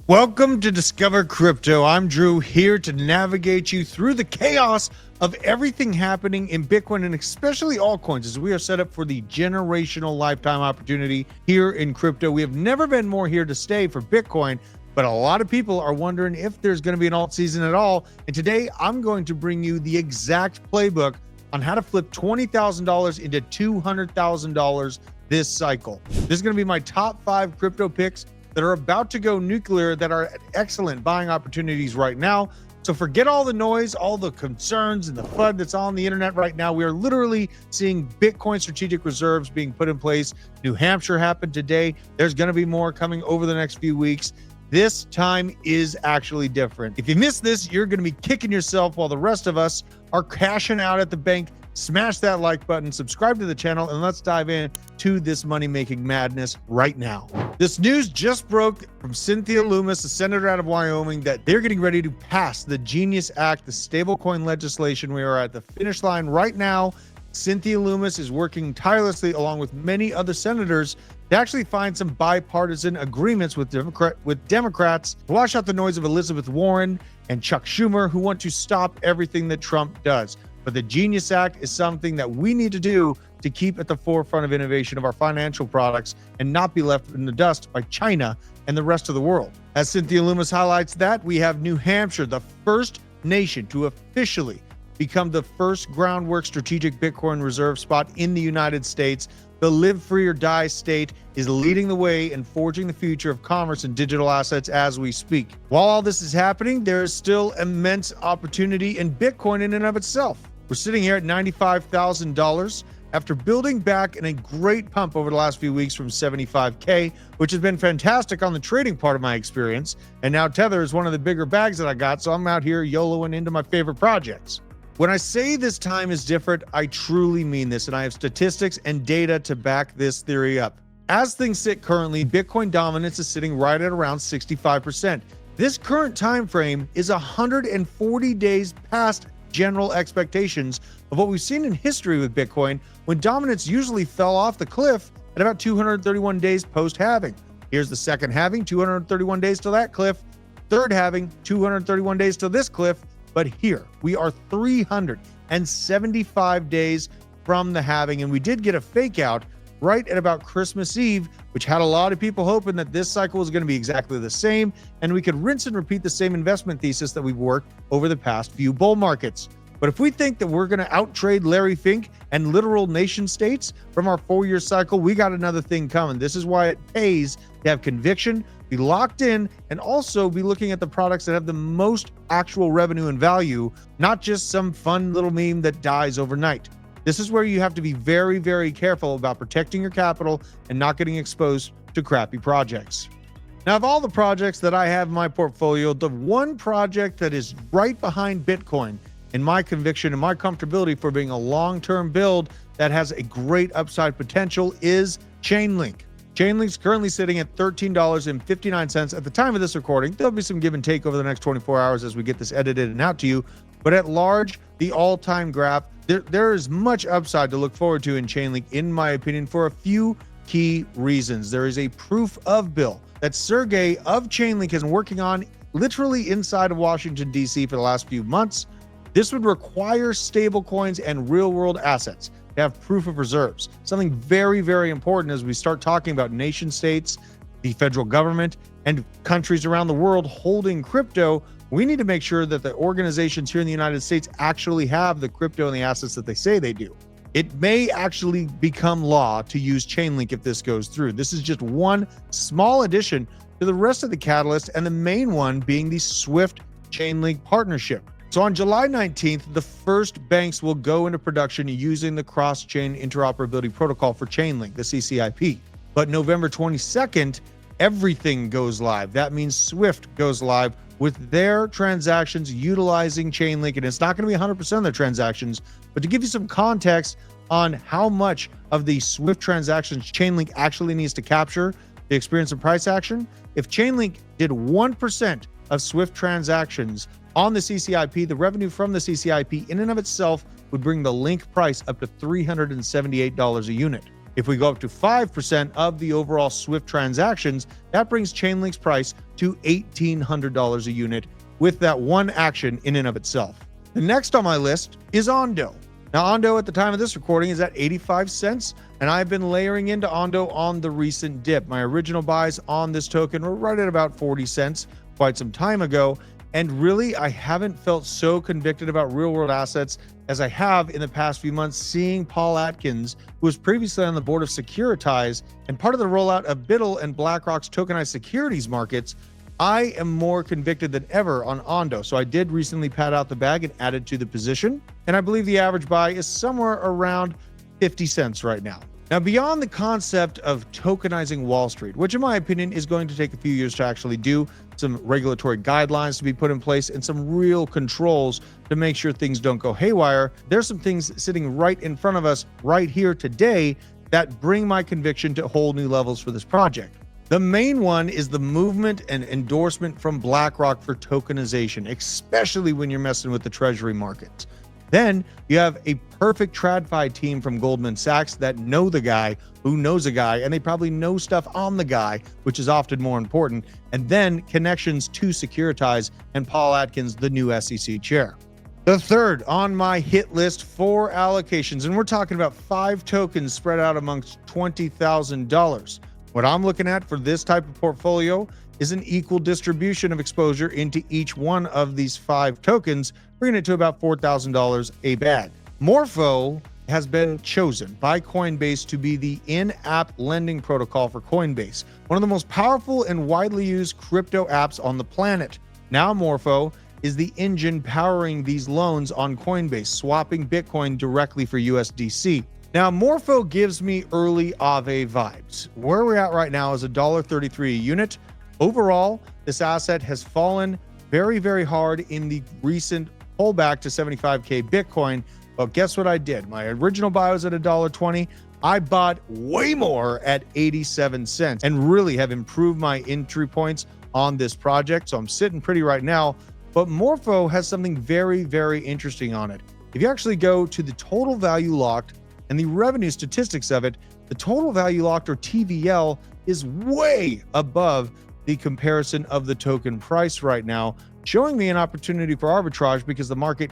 Welcome to Discover Crypto. I'm Drew, here to navigate you through the chaos of everything happening in Bitcoin and especially altcoins as we are set up for the generational lifetime opportunity here in crypto. We have never been more here to stay for Bitcoin, but a lot of people are wondering if there's going to be an alt season at all. And today I'm going to bring you the exact playbook on how to flip $20,000 into $200,000 this cycle. This is going to be my top 5 crypto picks that are about to go nuclear that are excellent buying opportunities right now. So forget all the noise, all the concerns and the FUD that's on the internet right now. We are literally seeing Bitcoin strategic reserves being put in place. New Hampshire happened today. There's going to be more coming over the next few weeks. This time is actually different. If you missed this, you're going to be kicking yourself while the rest of us are cashing out at the bank. Smash that like button, subscribe to the channel, and let's dive in to this money-making madness right now. This news just broke from Cynthia Lummis, a senator out of Wyoming, that they're getting ready to pass the Genius Act, the stablecoin legislation. We are at the finish line right now. Cynthia Lummis is working tirelessly along with many other senators to actually find some bipartisan agreements with Democrats to wash out the noise of Elizabeth Warren and Chuck Schumer, who want to stop everything that Trump does. But the Genius Act is something that we need to do to keep at the forefront of innovation of our financial products and not be left in the dust by China and the rest of the world. As Cynthia Lummis highlights that, we have New Hampshire, the first nation to officially become the first groundwork strategic Bitcoin reserve spot in the United States. The live free or die state is leading the way and forging the future of commerce and digital assets as we speak. While all this is happening, there is still immense opportunity in Bitcoin in and of itself. We're sitting here at $95,000 after building back in a great pump over the last few weeks from 75K, which has been fantastic on the trading part of my experience. And now Tether is one of the bigger bags that I got, so I'm out here YOLOing into my favorite projects. When I say this time is different, I truly mean this, and I have statistics and data to back this theory up. As things sit currently, Bitcoin dominance is sitting right at around 65%. This current time frame is 140 days past general expectations of what we've seen in history with Bitcoin, when dominance usually fell off the cliff at about 231 days post-halving. Here's the second halving, 231 days till that cliff. Third halving, 231 days till this cliff. But here we are 375 days from the halving, and we did get a fake out right at about Christmas Eve, which had a lot of people hoping that this cycle was going to be exactly the same, and we could rinse and repeat the same investment thesis that we've worked over the past few bull markets. But if we think that we're going to outtrade Larry Fink and literal nation states from our 4-year cycle, we got another thing coming. This is why it pays to have conviction, be locked in, and also be looking at the products that have the most actual revenue and value, not just some fun little meme that dies overnight. This is where you have to be very, very careful about protecting your capital and not getting exposed to crappy projects. Now, of all the projects that I have in my portfolio, the one project that is right behind Bitcoin in my conviction and my comfortability for being a long-term build that has a great upside potential is Chainlink. Chainlink's currently sitting at $13.59 at the time of this recording. There'll be some give and take over the next 24 hours as we get this edited and out to you. But at large, the all-time graph, there is much upside to look forward to in Chainlink, in my opinion, for a few key reasons. There is a proof of bill that Sergey of Chainlink has been working on literally inside of Washington, D.C. for the last few months. This would require stablecoins and real-world assets to have proof of reserves. Something very, very important as we start talking about nation states, the federal government, and countries around the world holding crypto. We need to make sure that the organizations here in the United States actually have the crypto and the assets that they say they do. It may actually become law to use Chainlink if this goes through. This is just one small addition to the rest of the catalyst, and the main one being the SWIFT Chainlink partnership. So on July 19th, the first banks will go into production using the cross-chain interoperability protocol for Chainlink, the CCIP. But November 22nd, everything goes live. That means SWIFT goes live with their transactions utilizing Chainlink, and it's not going to be 100% of their transactions. But to give you some context on how much of the SWIFT transactions Chainlink actually needs to capture to experience a price action, if Chainlink did 1% of SWIFT transactions on the CCIP, the revenue from the CCIP in and of itself would bring the link price up to $378 a unit. If we go up to 5% of the overall Swift transactions, that brings Chainlink's price to $1,800 a unit with that one action in and of itself. The next on my list is Ondo. Now, Ondo at the time of this recording is at 85 cents, and I've been layering into Ondo on the recent dip. My original buys on this token were right at about 40 cents quite some time ago, and really, I haven't felt so convicted about real-world assets as I have in the past few months, seeing Paul Atkins, who was previously on the board of Securitize and part of the rollout of BUIDL and BlackRock's tokenized securities markets. I am more convicted than ever on Ondo. So I did recently pad out the bag and added to the position. And I believe the average buy is somewhere around 50 cents right now. Now, beyond the concept of tokenizing Wall Street, which in my opinion is going to take a few years to actually do, some regulatory guidelines to be put in place and some real controls to make sure things don't go haywire, there's some things sitting right in front of us right here today that bring my conviction to whole new levels for this project. The main one is the movement and endorsement from BlackRock for tokenization, especially when you're messing with the treasury markets. Then you have a perfect TradFi team from Goldman Sachs that know the guy who knows a guy, and they probably know stuff on the guy, which is often more important. And then connections to Securitize and Paul Atkins, the new SEC chair. The third on my hit list for allocations, and we're talking about 5 tokens spread out amongst $20,000. What I'm looking at for this type of portfolio is an equal distribution of exposure into each one of these 5 tokens, bringing it to about $4,000 a bag. Morpho has been chosen by Coinbase to be the in-app lending protocol for Coinbase, one of the most powerful and widely used crypto apps on the planet. Now Morpho is the engine powering these loans on Coinbase, swapping Bitcoin directly for USDC. Now, Morpho gives me early Aave vibes. Where we're at right now is $1.33 a unit. Overall, this asset has fallen very, very hard in the recent pullback to 75K Bitcoin. But guess what I did? My original buy was at $1.20. I bought way more at 87 cents and really have improved my entry points on this project. So I'm sitting pretty right now. But Morpho has something very, very interesting on it. If you actually go to the total value locked and the revenue statistics of it, the total value locked, or TVL, is way above the comparison of the token price right now, showing me an opportunity for arbitrage because the market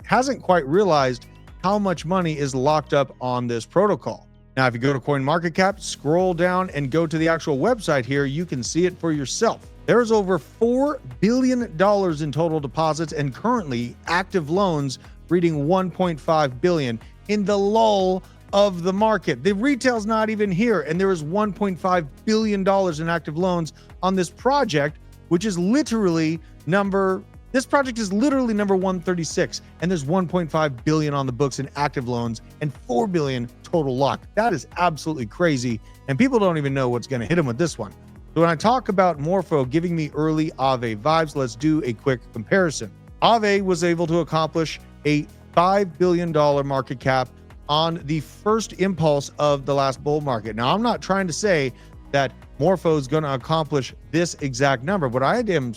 hasn't quite realized how much money is locked up on this protocol. Now, if you go to CoinMarketCap, scroll down and go to the actual website here, you can see it for yourself. There's over $4 billion in total deposits and currently active loans reading $1.5 billion in the lull of the market. The retail's not even here, and there is $1.5 billion in active loans on this project, which is literally number 136, and there's $1.5 billion on the books in active loans and $4 billion total locked. That is absolutely crazy, and people don't even know what's going to hit them with this one. So when I talk about Morpho giving me early Aave vibes, let's do a quick comparison. Aave was able to accomplish a $5 billion market cap on the first impulse of the last bull market. Now, I'm not trying to say that Morpho is going to accomplish this exact number. What I am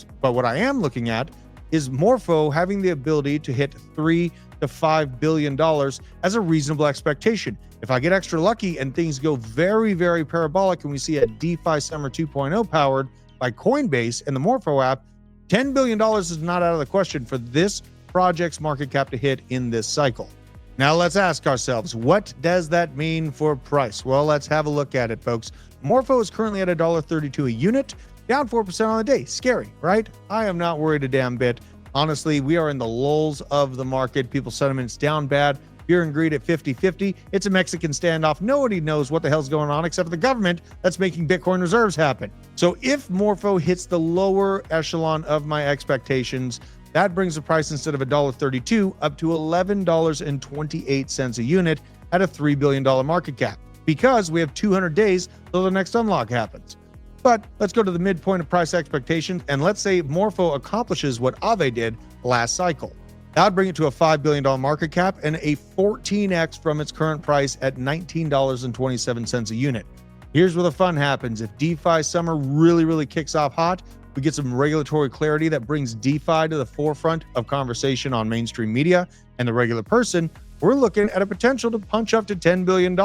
looking at is Morpho having the ability to hit $3 to $5 billion as a reasonable expectation. If I get extra lucky and things go very, very parabolic and we see a DeFi Summer 2.0 powered by Coinbase and the Morpho app, $10 billion is not out of the question for this project's market cap to hit in this cycle. Now let's ask ourselves, what does that mean for price? Well, let's have a look at it, folks. Morpho is currently at $1.32 a unit, down 4% on the day. Scary, right? I am not worried a damn bit. Honestly, we are in the lulls of the market. People's sentiments down bad. Fear and greed at 50-50. It's a Mexican standoff. Nobody knows what the hell's going on except for the government that's making Bitcoin reserves happen. So if Morpho hits the lower echelon of my expectations, that brings the price instead of $1.32 up to $11.28 a unit at a $3 billion market cap, because we have 200 days till the next unlock happens. But let's go to the midpoint of price expectations, and let's say Morpho accomplishes what Aave did last cycle. That would bring it to a $5 billion market cap and a 14x from its current price at $19.27 a unit. Here's where the fun happens. If DeFi summer really kicks off hot, we get some regulatory clarity that brings DeFi to the forefront of conversation on mainstream media and the regular person, we're looking at a potential to punch up to $10 billion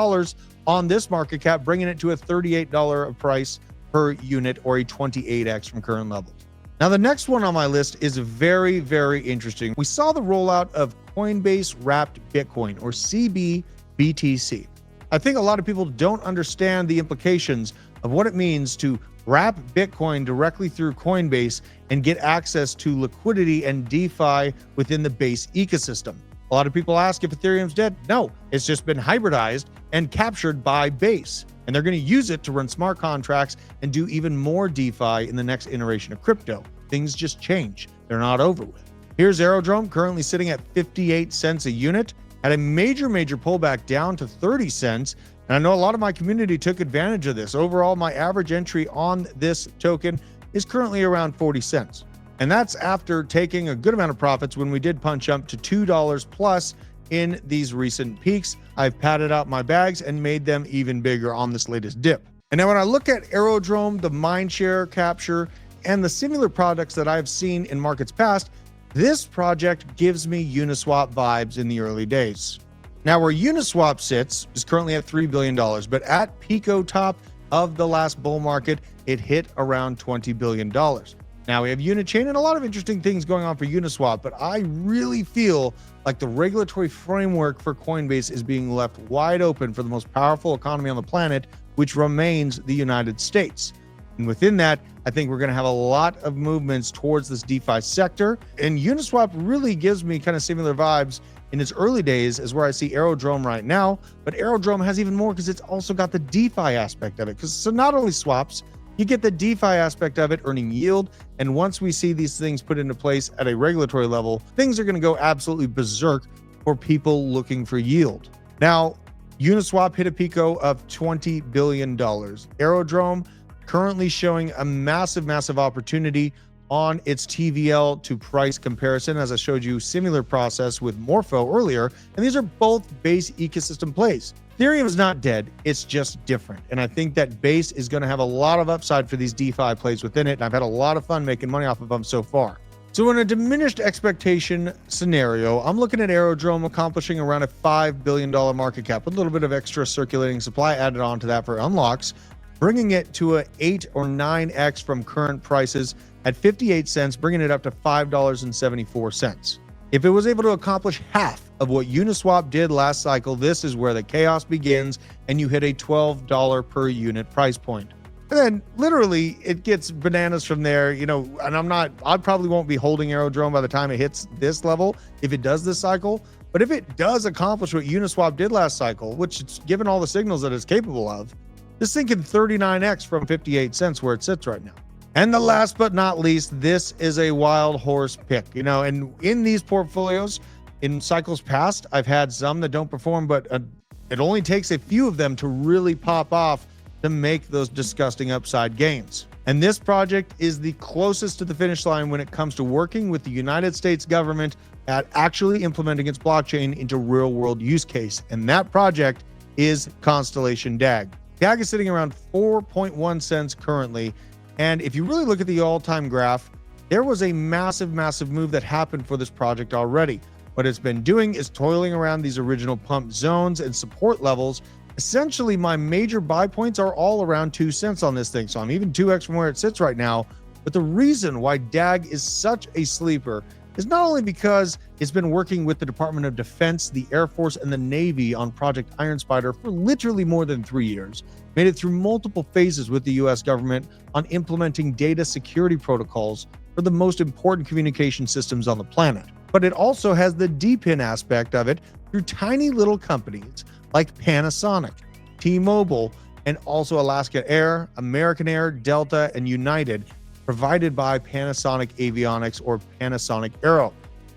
on this market cap, bringing it to a $38 price per unit, or a 28x from current levels. Now, the next one on my list is very, very interesting. We saw the rollout of Coinbase Wrapped Bitcoin, or CBBTC. I think a lot of people don't understand the implications of what it means to wrap Bitcoin directly through Coinbase and get access to liquidity and DeFi within the Base ecosystem. A lot of people ask if Ethereum's dead. No, it's just been hybridized and captured by Base. And they're going to use it to run smart contracts and do even more DeFi in the next iteration of crypto. Things just change. They're not over with. Here's Aerodrome, currently sitting at 58 cents a unit, had a major pullback down to 30 cents. And I know a lot of my community took advantage of this. Overall, my average entry on this token is currently around 40 cents. And that's after taking a good amount of profits when we did punch up to $2 plus in these recent peaks. I've padded out my bags and made them even bigger on this latest dip. And now when I look at Aerodrome, the mindshare capture, and the similar products that I've seen in markets past, this project gives me Uniswap vibes in the early days. Now, where Uniswap sits is currently at $3 billion, but at Pico top of the last bull market, it hit around $20 billion. Now we have Unichain and a lot of interesting things going on for Uniswap, but I really feel like the regulatory framework for Coinbase is being left wide open for the most powerful economy on the planet, which remains the United States. And within that, I think we're going to have a lot of movements towards this DeFi sector. And Uniswap really gives me kind of similar vibes in its early days as where I see Aerodrome right now. But Aerodrome has even more because it's also got the DeFi aspect of it. So not only swaps, you get the DeFi aspect of it, earning yield. And once we see these things put into place at a regulatory level, things are going to go absolutely berserk for people looking for yield. Now, Uniswap hit a Pico of $20 billion. Aerodrome currently showing a massive opportunity on its TVL to price comparison. As I showed you, similar process with Morpho earlier. And these are both Base ecosystem plays. Ethereum is not dead, it's just different. And I think that Base is going to have a lot of upside for these DeFi plays within it. And I've had a lot of fun making money off of them so far. So in a diminished expectation scenario, I'm looking at Aerodrome accomplishing around a $5 billion market cap with a little bit of extra circulating supply added on to that for unlocks, bringing it to a 8 or 9x from current prices at 58 cents, bringing it up to $5.74. If it was able to accomplish half of what Uniswap did last cycle, this is where the chaos begins and you hit a $12 per unit price point. And then literally it gets bananas from there, you know, and I probably won't be holding Aerodrome by the time it hits this level if it does this cycle. But if it does accomplish what Uniswap did last cycle, which it's given all the signals that it's capable of, this thing can 39x from 58 cents where it sits right now. And the last but not least, this is a wild horse pick, you know, and in these portfolios in cycles past, I've had some that don't perform, but it only takes a few of them to really pop off to make those disgusting upside gains. And this project is the closest to the finish line when it comes to working with the United States government at actually implementing its blockchain into real world use case. And that project is Constellation DAG. DAG is sitting around 4.1 cents currently. And if you really look at the all-time graph, there was a massive move that happened for this project already. What it's been doing is toiling around these original pump zones and support levels. Essentially, my major buy points are all around 2 cents on this thing. So I'm even 2x from where it sits right now. But the reason why DAG is such a sleeper is not only because it's been working with the Department of Defense, the Air Force, and the Navy on Project Iron Spider for literally more than 3 years, made it through multiple phases with the US government on implementing data security protocols for the most important communication systems on the planet. But it also has the DPIN aspect of it through tiny little companies like Panasonic, T-Mobile, and also Alaska Air, American Air, Delta, and United, provided by Panasonic Avionics or Panasonic Aero.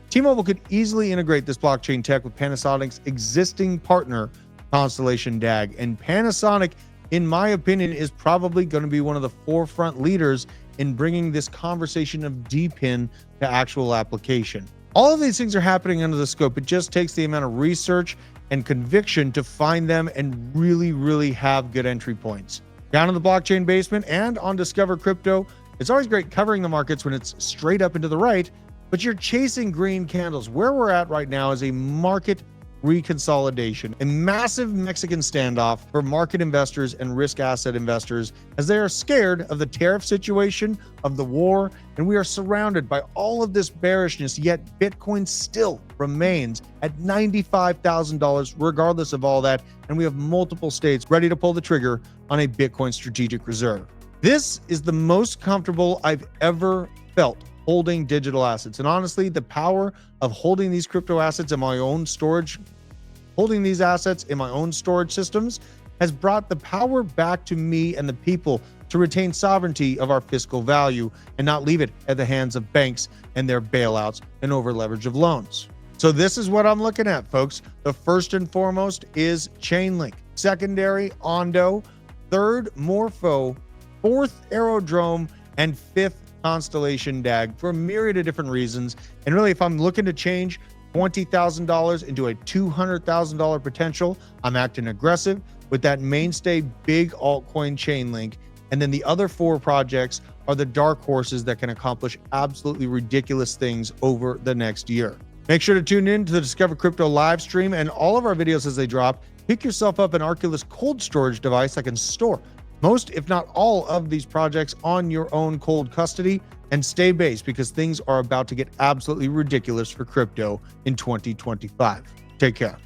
T-Mobile could easily integrate this blockchain tech with Panasonic's existing partner, Constellation DAG. And Panasonic, in my opinion, is probably going to be one of the forefront leaders in bringing this conversation of DPIN to actual application. All of these things are happening under the scope. It just takes the amount of research and conviction to find them and really have good entry points. Down in the blockchain basement and on Discover Crypto, it's always great covering the markets when it's straight up into the right, but you're chasing green candles. Where we're at right now is a market reconsolidation, a massive Mexican standoff for market investors and risk asset investors as they are scared of the tariff situation, of the war, and we are surrounded by all of this bearishness, yet Bitcoin still remains at $95,000 regardless of all that, and we have multiple states ready to pull the trigger on a Bitcoin strategic reserve. This is the most comfortable I've ever felt holding digital assets. And honestly, the power of holding these crypto assets in my own storage, holding these assets in my own storage systems has brought the power back to me and the people to retain sovereignty of our fiscal value and not leave it at the hands of banks and their bailouts and over leverage of loans. So this is what I'm looking at, folks. The first and foremost is Chainlink, secondary Ondo, third Morpho, fourth Aerodrome, and fifth Constellation DAG for a myriad of different reasons. And really, if I'm looking to change $20,000 into a $200,000 potential, I'm acting aggressive with that mainstay big altcoin Chainlink. And then the other four projects are the dark horses that can accomplish absolutely ridiculous things over the next year. Make sure to tune in to the Discover Crypto live stream and all of our videos as they drop. Pick yourself up an Arculus cold storage device that can store most, if not all, of these projects on your own cold custody, and stay based because things are about to get absolutely ridiculous for crypto in 2025. Take care.